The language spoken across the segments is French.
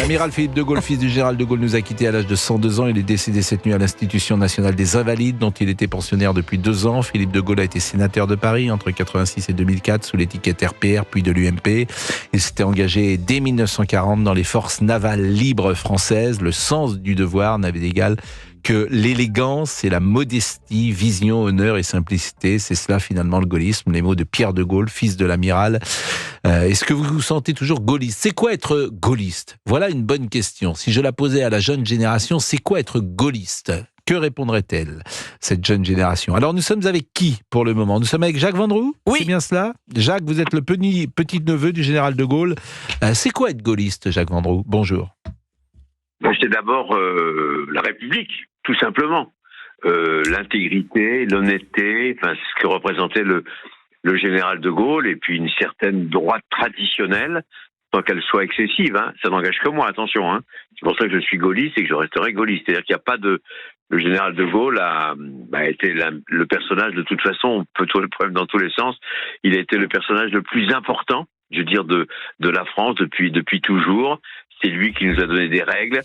L'amiral Philippe de Gaulle, fils du général de Gaulle, nous a quittés à l'âge de 102 ans. Il est décédé cette nuit à l'Institution nationale des Invalides, dont il était pensionnaire depuis 2 ans. Philippe de Gaulle a été sénateur de Paris entre 86 et 2004 sous l'étiquette RPR, puis de l'UMP. Il s'était engagé dès 1940 dans les forces navales libres françaises. Le sens du devoir n'avait d'égal que l'élégance et la modestie, vision, honneur et simplicité. C'est cela finalement le gaullisme, les mots de Pierre de Gaulle, fils de l'amiral. Est-ce que vous vous sentez toujours gaulliste ? C'est quoi être gaulliste ? Voilà une bonne question. Si je la posais à la jeune génération, c'est quoi être gaulliste ? Que répondrait-elle, cette jeune génération ? Alors nous sommes avec qui pour le moment ? Nous sommes avec Jacques Vendroux ? Oui. C'est bien cela ? Jacques, vous êtes le petit-neveu du général de Gaulle. C'est quoi être gaulliste, Jacques Vendroux ? Bonjour. C'est d'abord la République, tout simplement. L'intégrité, l'honnêteté, enfin, ce que représentait le général de Gaulle, et puis une certaine droite traditionnelle, sans qu'elle soit excessive. Ça n'engage que moi, attention. C'est pour ça que je suis gaulliste et que je resterai gaulliste. C'est-à-dire qu'il n'y a pas de... Le général de Gaulle a été le personnage, de toute façon, on peut trouver le problème dans tous les sens, il a été le personnage le plus important, je veux dire, de la France depuis toujours. C'est lui qui nous a donné des règles,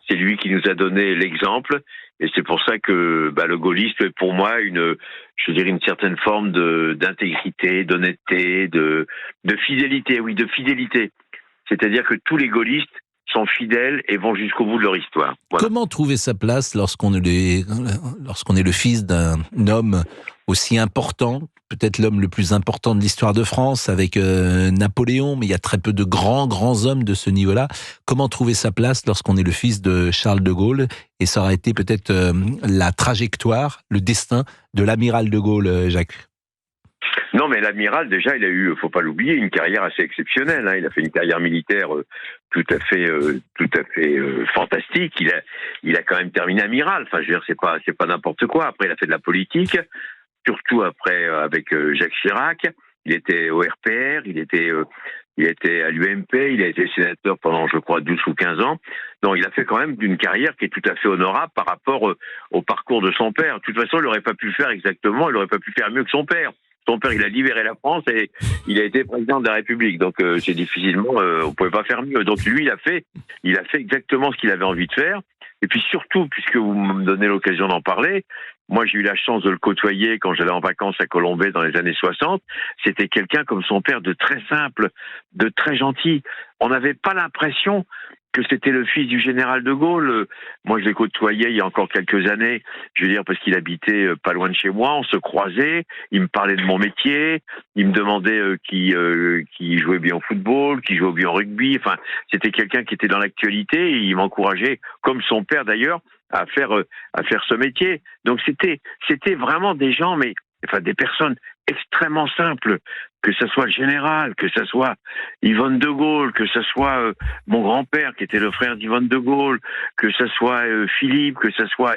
c'est lui qui nous a donné l'exemple, et c'est pour ça que le gaullisme est pour moi une certaine forme d'intégrité, d'honnêteté, de fidélité, oui, de fidélité. C'est-à-dire que tous les gaullistes sont fidèles et vont jusqu'au bout de leur histoire. Voilà. Comment trouver sa place lorsqu'on est le fils d'un homme aussi important, peut-être l'homme le plus important de l'histoire de France, avec Napoléon, mais il y a très peu de grands hommes de ce niveau-là. Comment trouver sa place lorsqu'on est le fils de Charles de Gaulle ? Et ça aurait été peut-être la trajectoire, le destin de l'amiral de Gaulle, Jacques. Non, mais l'amiral, déjà, il a eu, faut pas l'oublier, une carrière assez exceptionnelle. Il a fait une carrière militaire tout à fait fantastique. Il a quand même terminé amiral. Enfin, je veux dire, c'est pas n'importe quoi. Après, il a fait de la politique, surtout après avec Jacques Chirac. Il était au RPR, il était à l'UMP, il a été sénateur pendant, je crois, 12 ou 15 ans. Donc, il a fait quand même une carrière qui est tout à fait honorable par rapport au parcours de son père. De toute façon, il n'aurait pas pu faire exactement, il n'aurait pas pu faire mieux que son père. Son père, il a libéré la France et il a été président de la République. Donc, c'est difficilement, on pouvait pas faire mieux. Donc, lui, il a fait exactement ce qu'il avait envie de faire. Et puis surtout, puisque vous me donnez l'occasion d'en parler, moi, j'ai eu la chance de le côtoyer quand j'allais en vacances à Colombey dans les années 60. C'était quelqu'un comme son père, de très simple, de très gentil. On n'avait pas l'impression que c'était le fils du général de Gaulle. Moi, je l'ai côtoyé il y a encore quelques années, je veux dire, parce qu'il habitait pas loin de chez moi, on se croisait, il me parlait de mon métier, il me demandait qui jouait bien au football, qui jouait bien au rugby, enfin, c'était quelqu'un qui était dans l'actualité, et il m'encourageait, comme son père d'ailleurs, à faire ce métier. Donc c'était vraiment des gens, des personnes extrêmement simples, que ce soit le général, que ce soit Yvonne de Gaulle, que ce soit mon grand-père qui était le frère d'Yvonne de Gaulle, que ce soit Philippe, que ce soit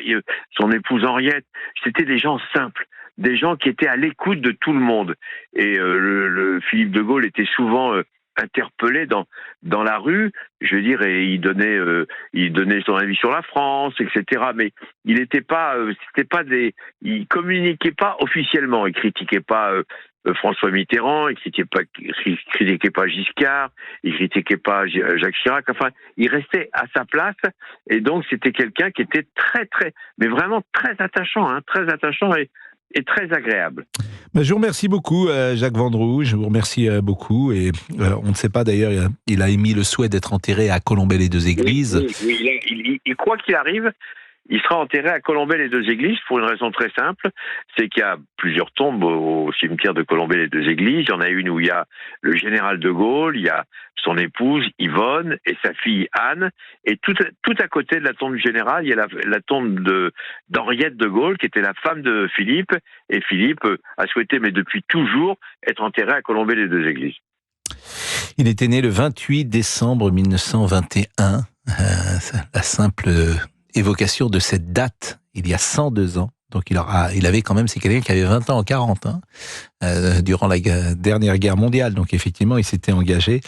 son épouse Henriette. C'était des gens simples, des gens qui étaient à l'écoute de tout le monde. Et le Philippe de Gaulle était souvent interpellé dans la rue, je veux dire, et il donnait son avis sur la France, etc. Mais il communiquait pas officiellement, il critiquait pas François Mitterrand, il critiquait pas Giscard, il critiquait pas Jacques Chirac. Enfin, il restait à sa place, et donc c'était quelqu'un qui était mais vraiment très attachant et très agréable. Je vous remercie beaucoup, Jacques Vendroux. Je vous remercie beaucoup. Et on ne sait pas d'ailleurs, il a émis le souhait d'être enterré à Colombey-les-Deux-Églises. Oui, il croit qu'il arrive. Il sera enterré à Colombey-les-Deux-Églises pour une raison très simple, c'est qu'il y a plusieurs tombes au cimetière de Colombey-les-Deux-Églises. Il y en a une où il y a le général de Gaulle, il y a son épouse Yvonne et sa fille Anne, et tout à côté de la tombe du général, il y a la tombe d'Henriette de Gaulle, qui était la femme de Philippe, et Philippe a souhaité, mais depuis toujours, être enterré à Colombey-les-Deux-Églises. Il était né le 28 décembre 1921, la simple évocation de cette date, il y a 102 ans. Donc il avait quand même, c'est quelqu'un qui avait 20 ans en 40, durant la dernière guerre mondiale. Donc effectivement, il s'était engagé.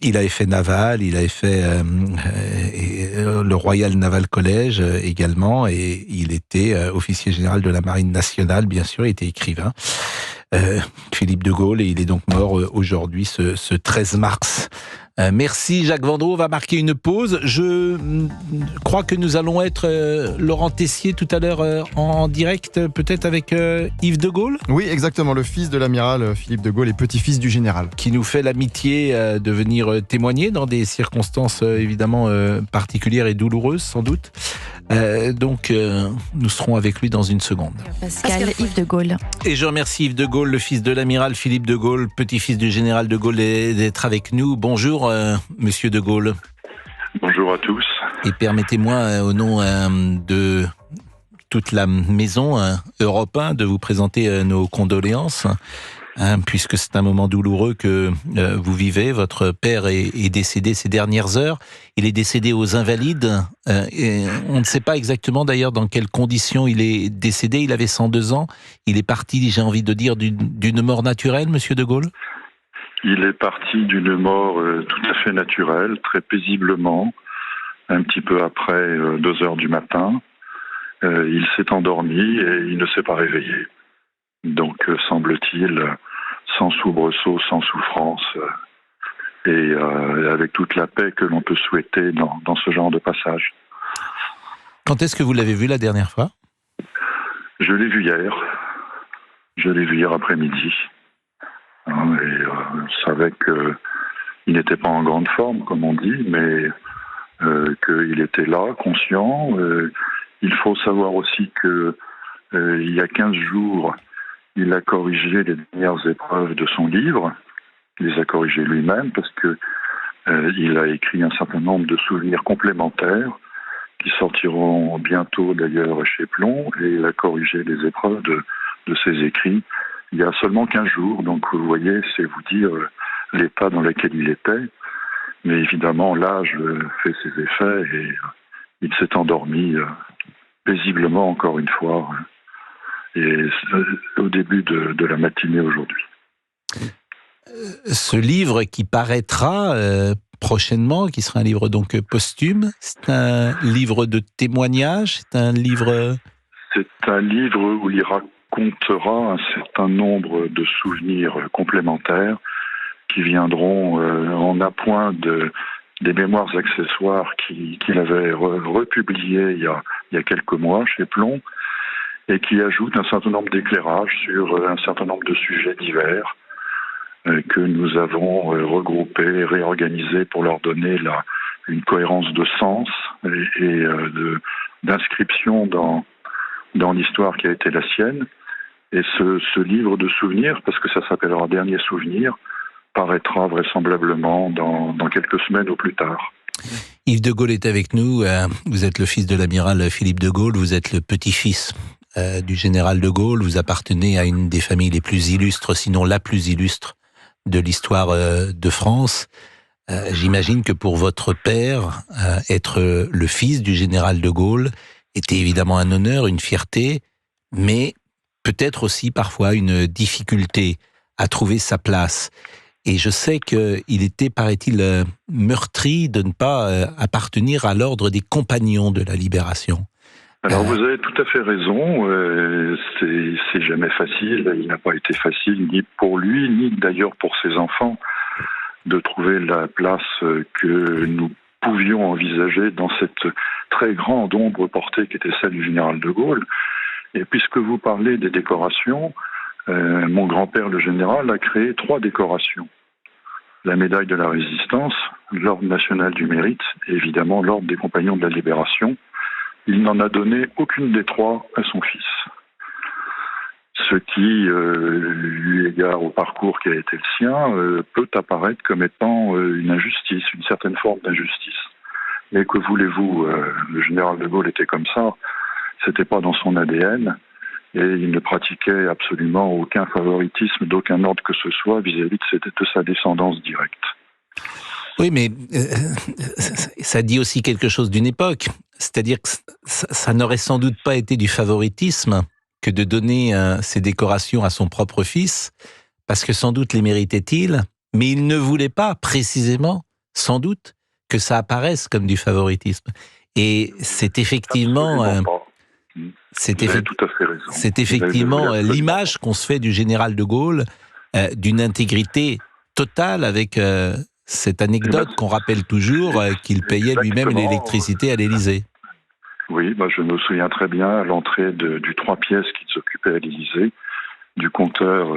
Il avait fait naval, il avait fait le Royal Naval College également, et il était officier général de la Marine nationale, bien sûr, il était écrivain. Philippe de Gaulle, et il est donc mort aujourd'hui ce 13 mars Merci Jacques Vendroux, on va marquer une pause. Je crois que nous allons être, Laurent Tessier, tout à l'heure en direct, peut-être avec Yves de Gaulle. Oui, exactement, le fils de l'amiral Philippe de Gaulle et petit-fils du général. Qui nous fait l'amitié de venir témoigner dans des circonstances évidemment particulières et douloureuses, sans doute. Donc, nous serons avec lui dans une seconde. Pascal Yves de Gaulle. Et je remercie Yves de Gaulle, le fils de l'amiral Philippe de Gaulle, petit-fils du général de Gaulle, d'être avec nous. Bonjour, monsieur de Gaulle. Bonjour à tous. Et permettez-moi, au nom de toute la maison Europe 1, de vous présenter nos condoléances. Puisque c'est un moment douloureux que vous vivez. Votre père est décédé ces dernières heures. Il est décédé aux Invalides. Et on ne sait pas exactement d'ailleurs dans quelles conditions il est décédé. Il avait 102 ans. Il est parti, j'ai envie de dire, d'une mort naturelle, monsieur de Gaulle ? Il est parti d'une mort tout à fait naturelle, très paisiblement, un petit peu après 2 heures du matin. Il s'est endormi et il ne s'est pas réveillé. Donc, semble-t-il, sans soubresaut, sans souffrance, et avec toute la paix que l'on peut souhaiter dans ce genre de passage. Quand est-ce que vous l'avez vu la dernière fois ? Je l'ai vu hier. Je l'ai vu hier après-midi. Et je savais qu'il n'était pas en grande forme, comme on dit, mais qu'il était là, conscient. Il faut savoir aussi que il y a 15 jours, il a corrigé les dernières épreuves de son livre. Il les a corrigées lui-même parce que il a écrit un certain nombre de souvenirs complémentaires qui sortiront bientôt d'ailleurs chez Plomb, et il a corrigé les épreuves de ses écrits il y a seulement 15 jours. Donc vous voyez, c'est vous dire l'état dans lequel il était. Mais évidemment, l'âge fait ses effets et il s'est endormi paisiblement encore une fois. Et au début de la matinée aujourd'hui. Ce livre qui paraîtra prochainement, qui sera un livre donc posthume, c'est un livre de témoignages, c'est un livre où il racontera un certain nombre de souvenirs complémentaires qui viendront en appoint des mémoires accessoires qu'il avait republiés il y a quelques mois chez Plomb, et qui ajoute un certain nombre d'éclairages sur un certain nombre de sujets divers que nous avons regroupés, réorganisés pour leur donner une cohérence de sens et d'inscription dans l'histoire qui a été la sienne. Et ce livre de souvenirs, parce que ça s'appellera Dernier souvenir, paraîtra vraisemblablement dans quelques semaines au plus tard. Yves de Gaulle est avec nous. Vous êtes le fils de l'amiral Philippe de Gaulle, vous êtes le petit-fils du général de Gaulle, vous appartenez à une des familles les plus illustres, sinon la plus illustre de l'histoire de France. J'imagine que pour votre père, être le fils du général de Gaulle était évidemment un honneur, une fierté, mais peut-être aussi parfois une difficulté à trouver sa place. Et je sais qu'il était, paraît-il, meurtri de ne pas appartenir à l'ordre des compagnons de la Libération. Alors vous avez tout à fait raison, c'est jamais facile, il n'a pas été facile ni pour lui, ni d'ailleurs pour ses enfants, de trouver la place que nous pouvions envisager dans cette très grande ombre portée qui était celle du général de Gaulle. Et puisque vous parlez des décorations, mon grand-père le général a créé 3 décorations. La médaille de la Résistance, l'ordre national du mérite et évidemment l'ordre des compagnons de la Libération. Il n'en a donné aucune des 3 à son fils. Ce qui, eu égard au parcours qui a été le sien, peut apparaître comme étant une injustice, une certaine forme d'injustice. Mais que voulez-vous, le général de Gaulle était comme ça, c'était pas dans son ADN, et il ne pratiquait absolument aucun favoritisme d'aucun ordre que ce soit vis-à-vis de sa descendance directe. Oui, mais ça dit aussi quelque chose d'une époque. C'est-à-dire que ça n'aurait sans doute pas été du favoritisme que de donner ces décorations à son propre fils, parce que sans doute les méritait-il, mais il ne voulait pas précisément, sans doute, que ça apparaisse comme du favoritisme. Et c'est effectivement... C'est effectivement l'image qu'on se fait du général de Gaulle, d'une intégrité totale avec cette anecdote qu'on rappelle toujours, qu'il payait lui-même Exactement. l'électricité à l'Élysée. Oui, je me souviens très bien à l'entrée du 3 pièces qui s'occupait à l'Élysée, du compteur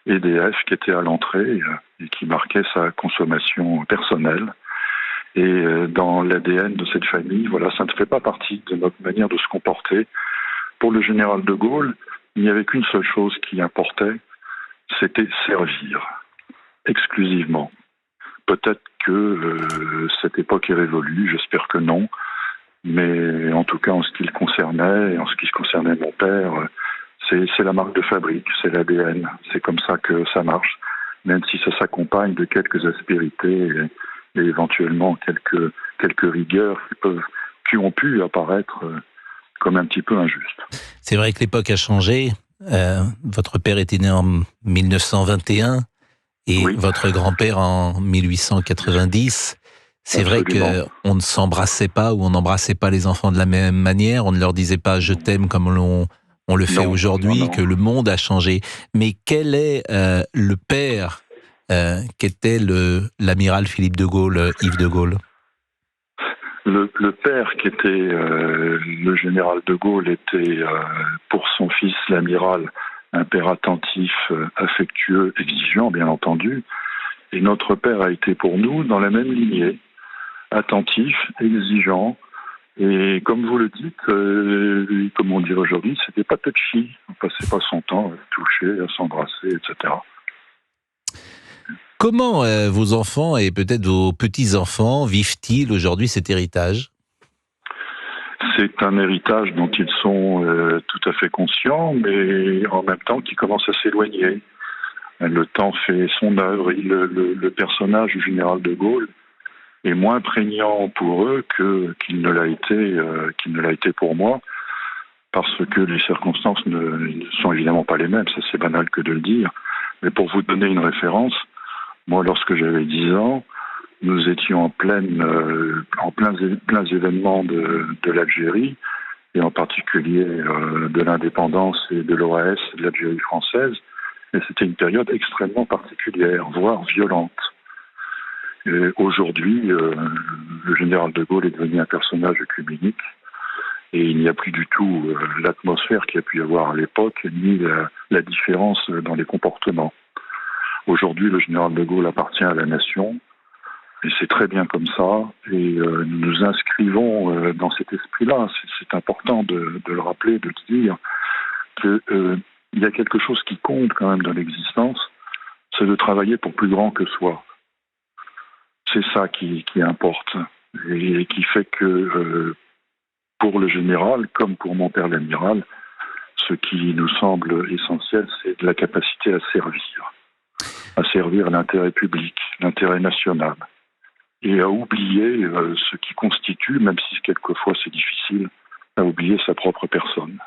EDF qui était à l'entrée et qui marquait sa consommation personnelle. Et dans l'ADN de cette famille, ça ne fait pas partie de notre manière de se comporter. Pour le général de Gaulle, il n'y avait qu'une seule chose qui importait, c'était servir, exclusivement. Peut-être que cette époque est révolue, j'espère que non, mais en tout cas en ce qui le concernait, et en ce qui concernait mon père, c'est la marque de fabrique, c'est l'ADN, c'est comme ça que ça marche, même si ça s'accompagne de quelques aspérités et éventuellement quelques rigueurs qui ont pu apparaître comme un petit peu injustes. C'est vrai que l'époque a changé. Votre père était né en 1921 et Oui. votre grand-père en 1890. C'est Absolument. vrai qu'on ne s'embrassait pas ou on n'embrassait pas les enfants de la même manière. On ne leur disait pas « je t'aime » comme on le fait aujourd'hui, non. que le monde a changé. Mais quel est le père qu'était l'amiral Philippe de Gaulle, Yves de Gaulle? Le père qui était le général de Gaulle était pour son fils l'amiral un père attentif, affectueux, exigeant bien entendu. Et notre père a été pour nous dans la même lignée, attentif, exigeant. Et comme vous le dites, comme on dit aujourd'hui, c'était pas touchy. On passait pas son temps à toucher, à s'embrasser, etc. Comment vos enfants et peut-être vos petits-enfants vivent-ils aujourd'hui cet héritage? C'est un héritage dont ils sont tout à fait conscients, mais en même temps qui commence à s'éloigner. Le temps fait son œuvre. Le personnage du général de Gaulle est moins prégnant pour eux qu'il ne l'a été pour moi, parce que les circonstances ne sont évidemment pas les mêmes. Ça, c'est banal que de le dire. Mais pour vous donner une référence, moi, lorsque j'avais 10 ans, nous étions en pleins événements de l'Algérie, et en particulier de l'indépendance et de l'OAS de l'Algérie française. Et c'était une période extrêmement particulière, voire violente. Et aujourd'hui, le général de Gaulle est devenu un personnage œcuménique, et il n'y a plus du tout l'atmosphère qu'il y a pu y avoir à l'époque, ni la différence dans les comportements. Aujourd'hui, le général de Gaulle appartient à la nation, et c'est très bien comme ça, et nous nous inscrivons dans cet esprit-là. C'est important de le rappeler, de le dire, qu'il y a quelque chose qui compte quand même dans l'existence, c'est de travailler pour plus grand que soi. C'est ça qui importe, et qui fait que pour le général, comme pour mon père l'amiral, ce qui nous semble essentiel, c'est de la capacité à servir l'intérêt public, l'intérêt national, et à oublier ce qui constitue, même si quelquefois c'est difficile, à oublier sa propre personne.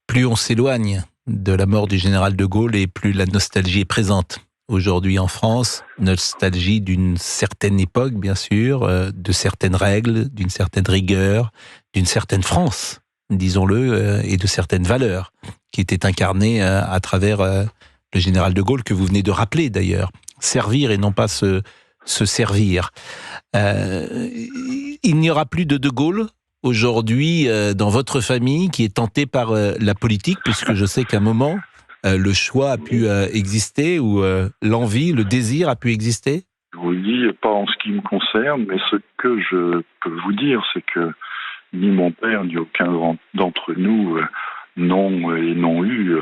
Plus on s'éloigne de la mort du général de Gaulle et plus la nostalgie est présente. Aujourd'hui en France, nostalgie d'une certaine époque, bien sûr, de certaines règles, d'une certaine rigueur, d'une certaine France, disons-le, et de certaines valeurs qui étaient incarnées à travers le général de Gaulle que vous venez de rappeler d'ailleurs. Servir et non pas se servir. Il n'y aura plus de Gaulle aujourd'hui dans votre famille qui est tentée par la politique, puisque je sais qu'à un moment, le choix a pu exister, ou l'envie, le désir a pu exister? Oui, pas en ce qui me concerne, mais ce que je peux vous dire, c'est que ni mon père, ni aucun d'entre nous n'ont eu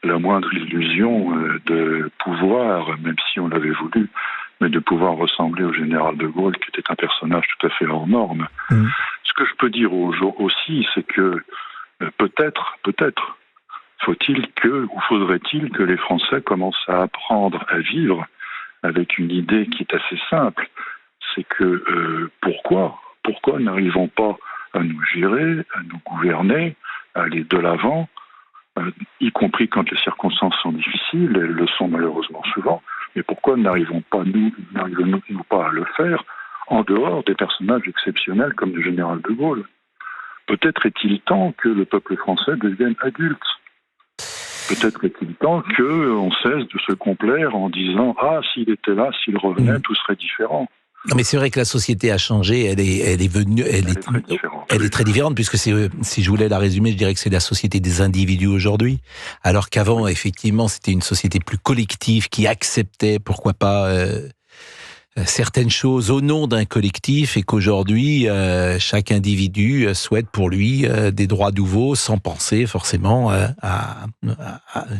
la moindre illusion de pouvoir, même si on l'avait voulu, mais de pouvoir ressembler au général de Gaulle, qui était un personnage tout à fait hors norme. Ce que je peux dire aussi, c'est que peut-être, faudrait-il que les Français commencent à apprendre à vivre avec une idée qui est assez simple, c'est que pourquoi n'arrivons pas à nous gérer, à nous gouverner, à aller de l'avant, y compris quand les circonstances sont difficiles, elles le sont malheureusement souvent, mais pourquoi n'arrivons-nous pas à le faire en dehors des personnages exceptionnels comme le général de Gaulle? Peut-être est-il temps que le peuple français devienne adulte. peut-être est-il temps qu'on cesse de se complaire en disant « Ah, s'il était là, s'il revenait, tout serait différent ». Non, mais c'est vrai que la société a changé, elle est très différente, puisque si je voulais la résumer, je dirais que c'est la société des individus aujourd'hui, alors qu'avant, effectivement, c'était une société plus collective qui acceptait, pourquoi pas, certaines choses au nom d'un collectif, et qu'aujourd'hui, chaque individu souhaite pour lui des droits nouveaux, sans penser forcément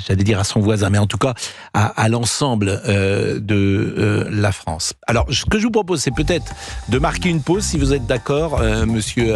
j'allais dire à son voisin, mais en tout cas à l'ensemble de la France. Alors, ce que je vous propose, c'est peut-être de marquer une pause, si vous êtes d'accord, monsieur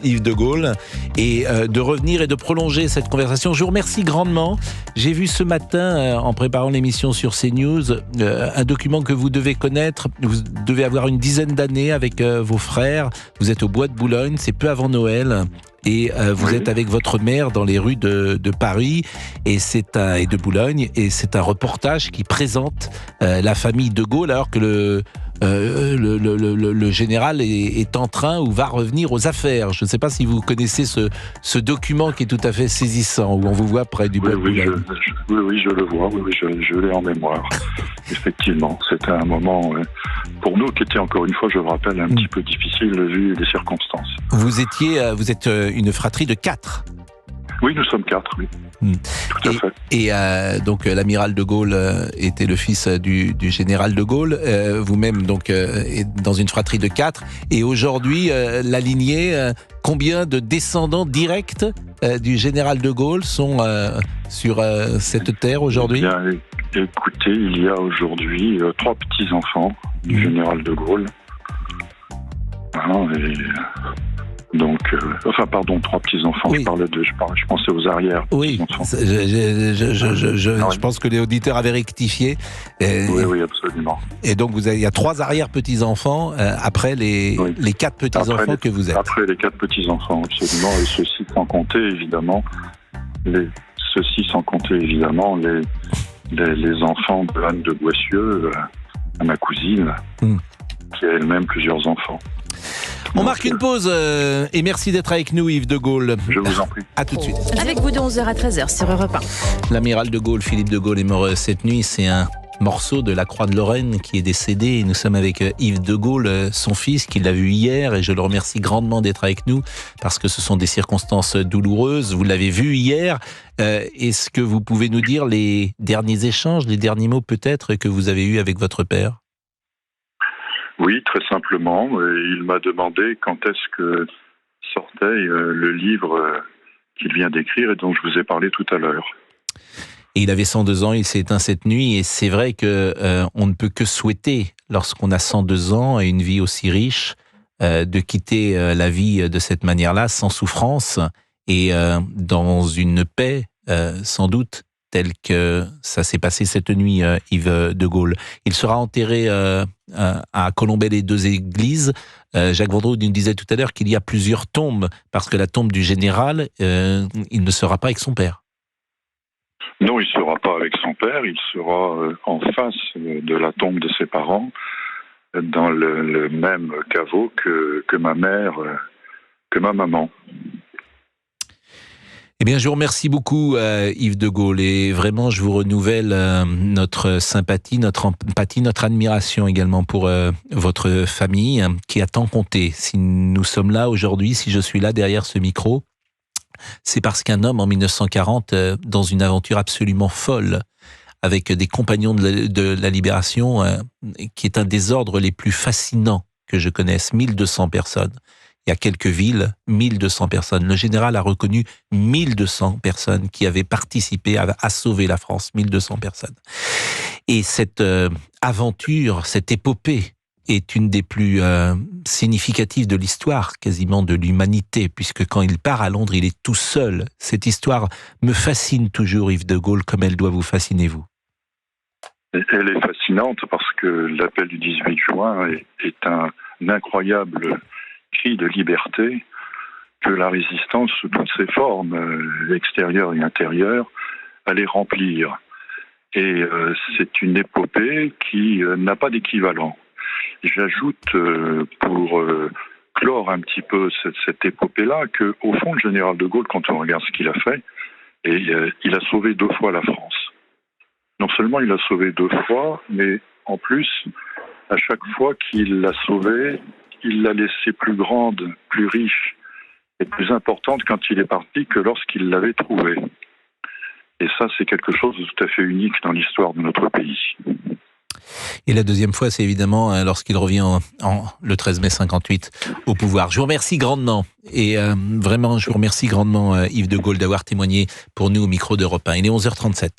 Yves de Gaulle, et de revenir et de prolonger cette conversation. Je vous remercie grandement. J'ai vu ce matin, en préparant l'émission sur CNews, un document que vous devez connaître. Vous devez avoir une dizaine d'années avec vos frères. Vous êtes au Bois de Boulogne, c'est peu avant Noël. Et vous êtes avec votre mère dans les rues de Paris et de Boulogne. Et c'est un reportage qui présente la famille de Gaulle, alors que le général est en train ou va revenir aux affaires. Je ne sais pas si vous connaissez ce document qui est tout à fait saisissant, où on vous voit près du Bois de Boulogne. Oui, je le vois, je l'ai en mémoire. Effectivement, c'était un moment, pour nous, qui était encore une fois, je le rappelle, un petit peu difficile vu les circonstances. Vous êtes une fratrie de 4. Oui, nous sommes 4, oui. Tout à fait. Et donc l'amiral de Gaulle était le fils du général de Gaulle. Vous-même donc êtes dans une fratrie de 4. Et aujourd'hui, la lignée, combien de descendants directs du général de Gaulle sont sur cette terre aujourd'hui ? Écoutez, il y a aujourd'hui 3 petits-enfants du général de Gaulle. Donc, 3 petits-enfants. Oui. Je pensais aux arrières. Oui, je pense que les auditeurs avaient rectifié. Oui, absolument. Et donc, il y a 3 arrière-petits-enfants après les 4 petits-enfants que vous êtes. Après les 4 petits-enfants, absolument. Et ceci sans compter, évidemment, les enfants de Anne de Boissieu, ma cousine, qui a elle-même plusieurs enfants. On marque une pause et merci d'être avec nous, Yves de Gaulle. Je vous en prie. À tout de suite. Avec vous de 11h à 13h sur Europe 1. L'amiral de Gaulle, Philippe de Gaulle, est mort cette nuit. C'est un morceau de la Croix de Lorraine qui est décédé. Et nous sommes avec Yves de Gaulle, son fils, qui l'a vu hier. Et je le remercie grandement d'être avec nous parce que ce sont des circonstances douloureuses. Vous l'avez vu hier. Est-ce que vous pouvez nous dire les derniers échanges, les derniers mots peut-être que vous avez eus avec votre père ? Oui, très simplement. Il m'a demandé quand est-ce que sortait le livre qu'il vient d'écrire et dont je vous ai parlé tout à l'heure. Et il avait 102 ans, il s'est éteint cette nuit, et c'est vrai que on ne peut que souhaiter, lorsqu'on a 102 ans et une vie aussi riche, de quitter la vie de cette manière-là, sans souffrance, et dans une paix, sans doute, telle que ça s'est passé cette nuit, Yves de Gaulle. Il sera enterré à Colombey-les-Deux-Églises. Jacques Vendroux nous disait tout à l'heure qu'il y a plusieurs tombes, parce que la tombe du général, il ne sera pas avec son père. Non, il ne sera pas avec son père, il sera en face de la tombe de ses parents, dans le même caveau que ma mère, que ma maman. Eh bien, je vous remercie beaucoup, Yves de Gaulle, et vraiment, je vous renouvelle notre sympathie, notre empathie, notre admiration également pour votre famille, qui a tant compté. Si nous sommes là aujourd'hui, si je suis là derrière ce micro, c'est parce qu'un homme, en 1940, dans une aventure absolument folle, avec des compagnons de la Libération, qui est un des ordres les plus fascinants que je connaisse, 1200 personnes. Il y a quelques villes, 1200 personnes. Le général a reconnu 1200 personnes qui avaient participé à sauver la France, 1200 personnes. Et cette aventure, cette épopée, est une des plus significatives de l'histoire, quasiment de l'humanité, puisque quand il part à Londres, il est tout seul. Cette histoire me fascine toujours, Yves de Gaulle, comme elle doit vous fasciner, vous. Elle est fascinante parce que l'appel du 18 juin est un incroyable cri de liberté que la résistance, sous toutes ses formes, extérieures et intérieures, allait remplir. Et c'est une épopée qui n'a pas d'équivalent. J'ajoute, pour clore un petit peu cette épopée-là, qu'au fond, le général de Gaulle, quand on regarde ce qu'il a fait, Et il a sauvé 2 fois la France. Non seulement il a sauvé 2 fois, mais en plus, à chaque fois qu'il l'a sauvée, il l'a laissée plus grande, plus riche et plus importante quand il est parti que lorsqu'il l'avait trouvée. Et ça, c'est quelque chose de tout à fait unique dans l'histoire de notre pays. Et la deuxième fois, c'est évidemment lorsqu'il revient le 13 mai 58 au pouvoir. Je vous remercie grandement. Et vraiment, je vous remercie grandement, Yves de Gaulle, d'avoir témoigné pour nous au micro d'Europe 1. Il est 11h37.